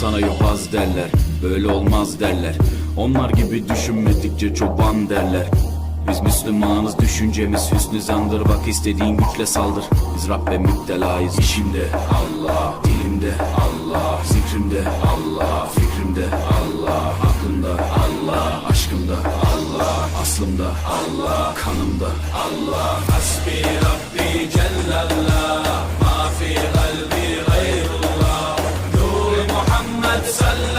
sana yobaz derler, böyle olmaz derler. Onlar gibi düşünmedikçe çoban derler. Biz Müslümanız, düşüncemiz hüsnü zandır. Bak istediğin güçle saldır, biz Rabbe müptelayız. İşimde Allah, dilimde Allah, zikrimde Allah, fikrimde Allah, aklımda Allah, aşkımda Allah, aslımda Allah, kanımda Allah. Hasbi Rabbi Cellallah, ma fi kalbi gayrullah, Nur Muhammed sallallahu